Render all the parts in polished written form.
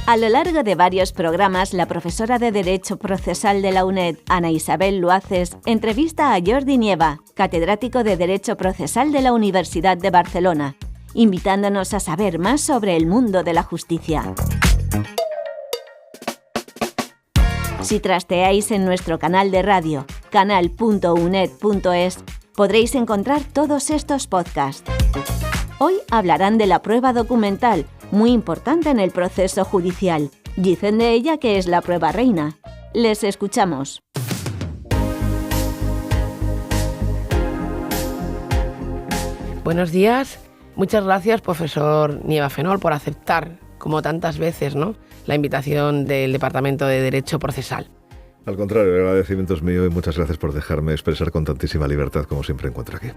A lo largo de varios programas, la profesora de Derecho Procesal de la UNED, Ana Isabel Luaces, entrevista a Jordi Nieva, catedrático de Derecho Procesal de la Universidad de Barcelona, invitándonos a saber más sobre el mundo de la justicia. Si trasteáis en nuestro canal de radio, canal.uned.es, podréis encontrar todos estos podcasts. Hoy hablarán de la prueba documental, muy importante en el proceso judicial. Dicen de ella que es la prueba reina. Les escuchamos. Buenos días. Muchas gracias, profesor Nieva Fenol, por aceptar, como tantas veces, ¿no?, la invitación del Departamento de Derecho Procesal. Al contrario, el agradecimiento es mío y muchas gracias por dejarme expresar con tantísima libertad como siempre encuentro aquí.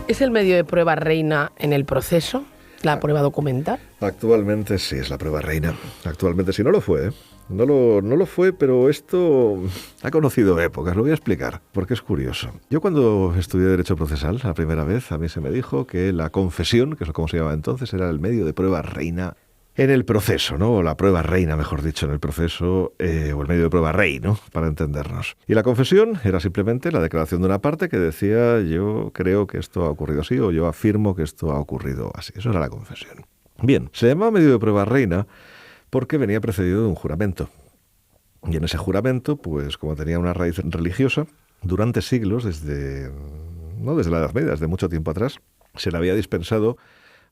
¿Es el medio de prueba reina en el proceso, la prueba documental? Actualmente sí es la prueba reina. Actualmente sí, no lo fue, ¿eh? No lo fue, pero esto ha conocido épocas. Lo voy a explicar, porque es curioso. Yo cuando estudié Derecho Procesal, la primera vez, a mí se me dijo que la confesión, que es como se llamaba entonces, era el medio de prueba reina en el proceso, ¿no? O la prueba reina, mejor dicho, en el proceso, o el medio de prueba rey, ¿no?, para entendernos. Y la confesión era simplemente la declaración de una parte que decía: yo creo que esto ha ocurrido así, o yo afirmo que esto ha ocurrido así. Eso era la confesión. Bien, se llamaba medio de prueba reina porque venía precedido de un juramento. Y en ese juramento, pues como tenía una raíz religiosa, durante siglos, desde la Edad Media, desde mucho tiempo atrás, se le había dispensado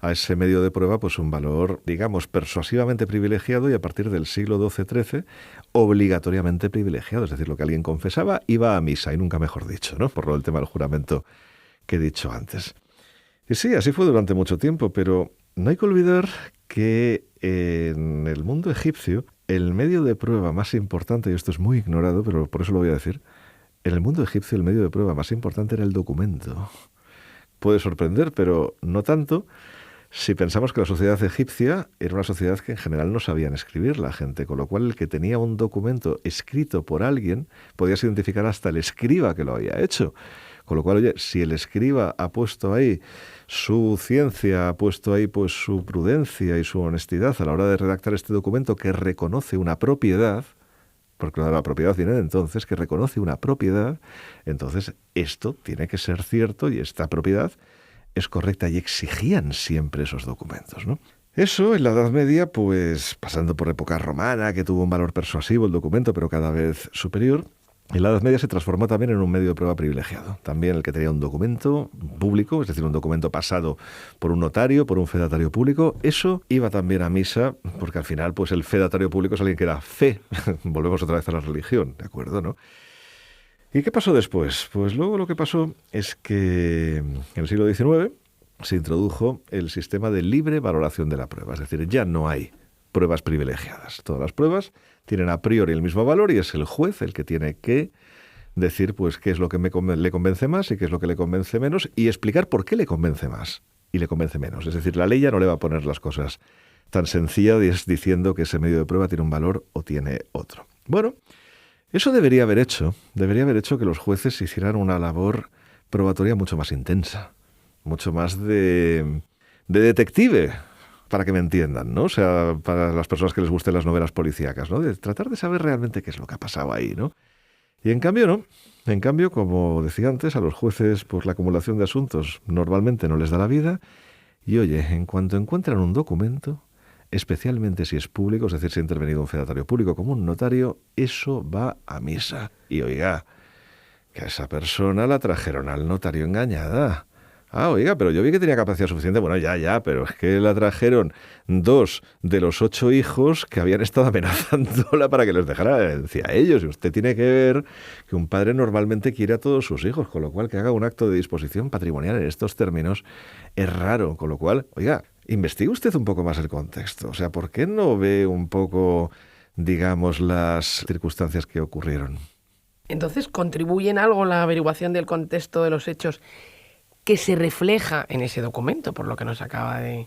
a ese medio de prueba pues un valor, digamos, persuasivamente privilegiado, y a partir del siglo XII-XIII obligatoriamente privilegiado. Es decir, lo que alguien confesaba iba a misa, y nunca mejor dicho, ¿no?, por lo del tema del juramento que he dicho antes. Y sí, así fue durante mucho tiempo, pero no hay que olvidar que en el mundo egipcio el medio de prueba más importante, y esto es muy ignorado, pero por eso lo voy a decir, en el mundo egipcio el medio de prueba más importante era el documento. Puede sorprender, pero no tanto, si pensamos que la sociedad egipcia era una sociedad que en general no sabían escribir la gente, con lo cual el que tenía un documento escrito por alguien, podías identificar hasta el escriba que lo había hecho. Con lo cual, oye, si el escriba ha puesto ahí su ciencia, ha puesto ahí pues su prudencia y su honestidad a la hora de redactar este documento que reconoce una propiedad, porque la propiedad viene de entonces, que reconoce una propiedad, entonces esto tiene que ser cierto y esta propiedad es correcta, y exigían siempre esos documentos, ¿no? Eso en la Edad Media, pues pasando por época romana, que tuvo un valor persuasivo el documento, pero cada vez superior, en la Edad Media se transformó también en un medio de prueba privilegiado. También el que tenía un documento público, es decir, un documento pasado por un notario, por un fedatario público, eso iba también a misa, porque al final pues el fedatario público es alguien que da fe. Volvemos otra vez a la religión, ¿de acuerdo, no? ¿Y qué pasó después? Pues luego lo que pasó es que en el siglo XIX se introdujo el sistema de libre valoración de la prueba. Es decir, ya no hay pruebas privilegiadas. Todas las pruebas tienen a priori el mismo valor y es el juez el que tiene que decir pues qué es lo que le convence más y qué es lo que le convence menos, y explicar por qué le convence más y le convence menos. Es decir, la ley ya no le va a poner las cosas tan sencillas diciendo que ese medio de prueba tiene un valor o tiene otro. Bueno, eso debería haber hecho que los jueces hicieran una labor probatoria mucho más intensa, mucho más de detective, para que me entiendan, ¿no? O sea, para las personas que les gusten las novelas policíacas, ¿no? De tratar de saber realmente qué es lo que ha pasado ahí, ¿no? Y en cambio, no. En cambio, como decía antes, a los jueces, pues la acumulación de asuntos normalmente no les da la vida. Y oye, en cuanto encuentran un documento, especialmente si es público, es decir, si ha intervenido un fedatario público como un notario, eso va a misa. Y oiga, que a esa persona la trajeron al notario engañada. Ah, oiga, pero yo vi que tenía capacidad suficiente. Bueno, ya, pero es que la trajeron 2 de los 8 hijos que habían estado amenazándola para que les dejara la herencia a ellos. Y usted tiene que ver que un padre normalmente quiere a todos sus hijos, con lo cual que haga un acto de disposición patrimonial en estos términos es raro. Con lo cual, oiga, investigue usted un poco más el contexto. O sea, ¿por qué no ve un poco, digamos, las circunstancias que ocurrieron? Entonces, ¿contribuye en algo la averiguación del contexto de los hechos que se refleja en ese documento, por lo que nos acaba de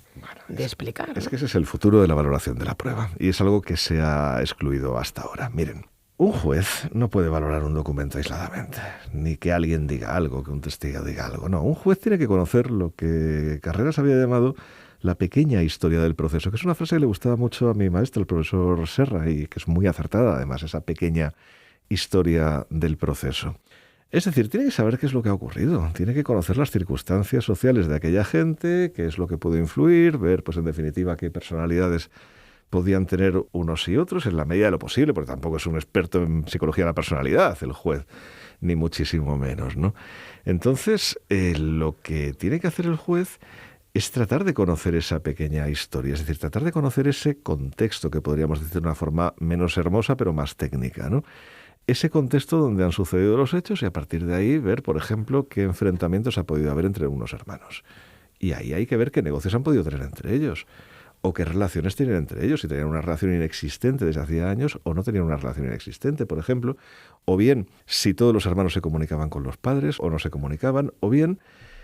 explicar, ¿no? Es que ese es el futuro de la valoración de la prueba, y es algo que se ha excluido hasta ahora. Miren, Un juez no puede valorar un documento aisladamente, ni que alguien diga algo, que un testigo diga algo. No, un juez tiene que conocer lo que Carreras había llamado la pequeña historia del proceso, que es una frase que le gustaba mucho a mi maestro, el profesor Serra, y que es muy acertada, además, esa pequeña historia del proceso. Es decir, tiene que saber qué es lo que ha ocurrido, tiene que conocer las circunstancias sociales de aquella gente, qué es lo que puede influir, ver, pues en definitiva, qué personalidades podían tener unos y otros en la medida de lo posible, porque tampoco es un experto en psicología de la personalidad el juez, ni muchísimo menos, ¿no? Entonces, lo que tiene que hacer el juez es tratar de conocer esa pequeña historia, es decir, tratar de conocer ese contexto que podríamos decir de una forma menos hermosa, pero más técnica, ¿no? Ese contexto donde han sucedido los hechos y a partir de ahí ver, por ejemplo, qué enfrentamientos ha podido haber entre unos hermanos. Y ahí hay que ver qué negocios han podido tener entre ellos, o qué relaciones tienen entre ellos, si tenían una relación inexistente desde hacía años o no tenían una relación inexistente, por ejemplo, o bien si todos los hermanos se comunicaban con los padres o no se comunicaban, o bien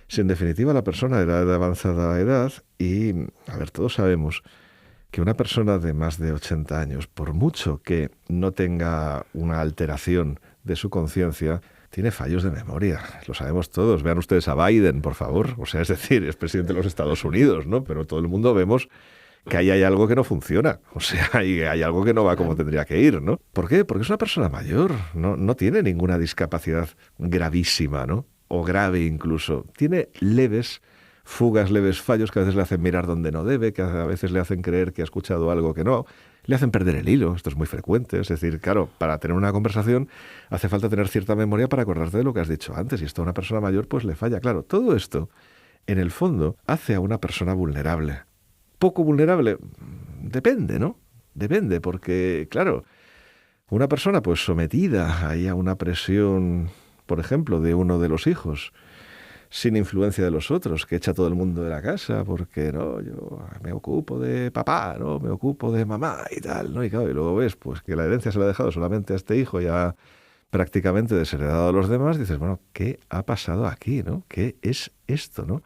si en definitiva la persona era de avanzada edad y, a ver, todos sabemos que una persona de más de 80 años, por mucho que no tenga una alteración de su conciencia, tiene fallos de memoria, lo sabemos todos. Vean ustedes a Biden, por favor, o sea, es decir, es presidente de los Estados Unidos, ¿no? Pero todo el mundo vemos que ahí hay algo que no funciona, o sea, hay algo que no va como tendría que ir, ¿no? ¿Por qué? Porque es una persona mayor, no tiene ninguna discapacidad gravísima, ¿no? O grave incluso. Tiene leves fugas, leves fallos que a veces le hacen mirar donde no debe, que a veces le hacen creer que ha escuchado algo que no, le hacen perder el hilo, esto es muy frecuente, es decir, claro, para tener una conversación hace falta tener cierta memoria para acordarte de lo que has dicho antes, y esto a una persona mayor pues le falla. Claro, todo esto, en el fondo, hace a una persona vulnerable. Poco vulnerable, depende, ¿no? Depende, porque, claro, una persona pues sometida ahí a una presión, por ejemplo, de uno de los hijos, sin influencia de los otros, que echa a todo el mundo de la casa, porque no, yo me ocupo de papá, no, me ocupo de mamá y tal, ¿no? Y claro, y luego ves pues que la herencia se la ha dejado solamente a este hijo, ya prácticamente desheredado a los demás, dices, bueno, ¿qué ha pasado aquí, no? ¿Qué es esto, no?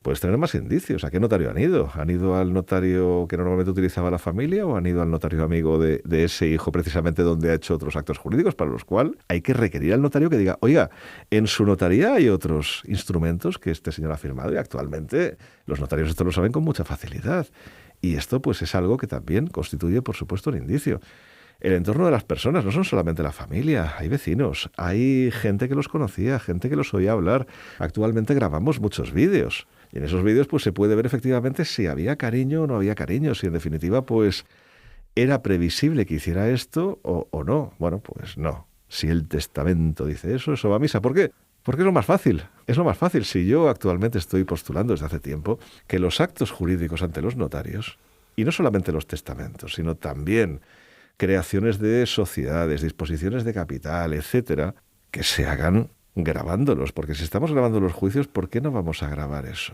Puedes tener más indicios. ¿A qué notario han ido? ¿Han ido al notario que normalmente utilizaba la familia o han ido al notario amigo de ese hijo precisamente donde ha hecho otros actos jurídicos para los cuales hay que requerir al notario que diga, oiga, en su notaría hay otros instrumentos que este señor ha firmado y actualmente los notarios esto lo saben con mucha facilidad. Y esto pues es algo que también constituye, por supuesto, un indicio. El entorno de las personas no son solamente la familia, hay vecinos, hay gente que los conocía, gente que los oía hablar. Actualmente grabamos muchos vídeos. Y en esos vídeos pues se puede ver efectivamente si había cariño o no había cariño, si en definitiva pues era previsible que hiciera esto o no. Bueno, pues no. Si el testamento dice eso va a misa. ¿Por qué? Porque es lo más fácil. Es lo más fácil. Si yo actualmente estoy postulando desde hace tiempo que los actos jurídicos ante los notarios, y no solamente los testamentos, sino también creaciones de sociedades, disposiciones de capital, etcétera, que se hagan grabándolos, porque si estamos grabando los juicios, ¿por qué no vamos a grabar eso?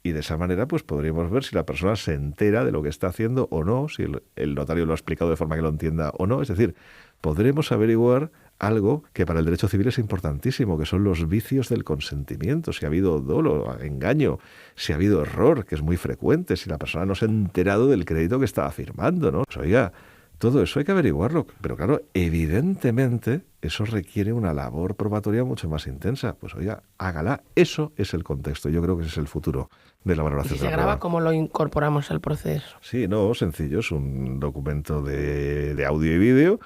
Y de esa manera pues podríamos ver si la persona se entera de lo que está haciendo o no, si el notario lo ha explicado de forma que lo entienda o no. Es decir, podremos averiguar algo que para el derecho civil es importantísimo, que son los vicios del consentimiento, si ha habido dolo, engaño, si ha habido error, que es muy frecuente, si la persona no se ha enterado del crédito que estaba firmando, ¿no? Pues, oiga, todo eso hay que averiguarlo, pero claro, evidentemente eso requiere una labor probatoria mucho más intensa. Pues oiga, hágala. Eso es el contexto. Yo creo que ese es el futuro de la valoración. ¿Y si se graba, cómo lo incorporamos al proceso? Sí, no, sencillo. Es un documento de audio y vídeo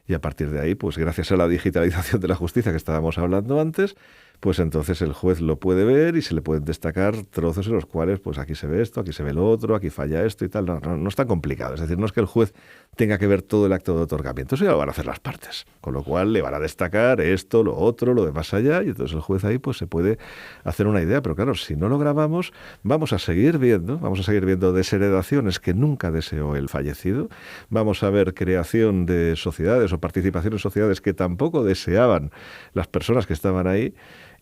y a partir de ahí, pues gracias a la digitalización de la justicia que estábamos hablando antes, pues entonces el juez lo puede ver y se le pueden destacar trozos en los cuales, pues aquí se ve esto, aquí se ve lo otro, aquí falla esto y tal. No es tan complicado. Es decir, no es que el juez tenga que ver todo el acto de otorgamiento, eso ya lo van a hacer las partes. Con lo cual le van a destacar esto, lo otro, lo de más allá, y entonces el juez ahí pues se puede hacer una idea. Pero claro, si no lo grabamos, vamos a seguir viendo desheredaciones que nunca deseó el fallecido, vamos a ver creación de sociedades o participación en sociedades que tampoco deseaban las personas que estaban ahí.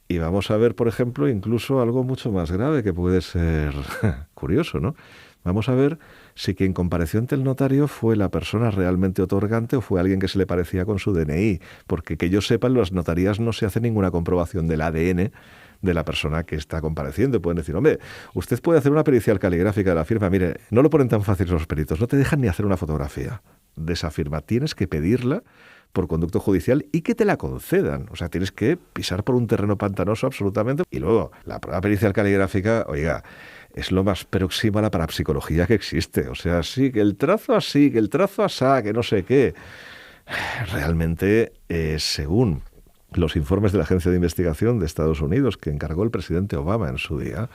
Y vamos a ver, por ejemplo, incluso algo mucho más grave que puede ser curioso, ¿no? Vamos a ver si quien compareció ante el notario fue la persona realmente otorgante o fue alguien que se le parecía con su DNI. Porque que yo sepa, en las notarías no se hace ninguna comprobación del ADN de la persona que está compareciendo. Pueden decir, hombre, usted puede hacer una pericial caligráfica de la firma. Mire, no lo ponen tan fácil los peritos, no te dejan ni hacer una fotografía de esa firma. Tienes que pedirla por conducto judicial y que te la concedan. O sea, tienes que pisar por un terreno pantanoso absolutamente. Y luego, la prueba pericial caligráfica, oiga, es lo más próximo a la parapsicología que existe. O sea, sí, que el trazo así, que el trazo asá, que no sé qué. Realmente, según los informes de la Agencia de Investigación de Estados Unidos que encargó el presidente Obama en su día,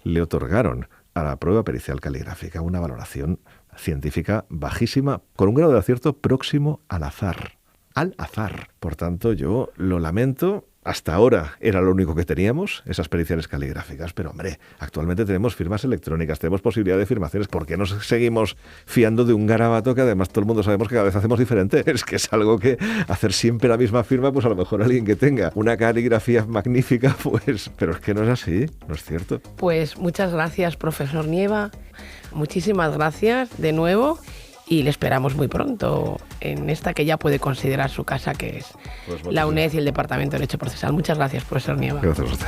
le otorgaron a la prueba pericial caligráfica una valoración científica bajísima, con un grado de acierto próximo al azar. Al azar. Por tanto, yo lo lamento. Hasta ahora era lo único que teníamos, esas periciales caligráficas, pero hombre, actualmente tenemos firmas electrónicas, tenemos posibilidad de firmaciones. ¿Por qué nos seguimos fiando de un garabato que además todo el mundo sabemos que cada vez hacemos diferente? Es que es algo que hacer siempre la misma firma, pues a lo mejor alguien que tenga una caligrafía magnífica, pues, pero es que no es así, no es cierto. Pues muchas gracias, profesor Nieva, muchísimas gracias de nuevo. Y le esperamos muy pronto en esta que ya puede considerar su casa, que es la UNED y el Departamento de Derecho Procesal. Muchas gracias, profesor Nieva. Gracias a usted.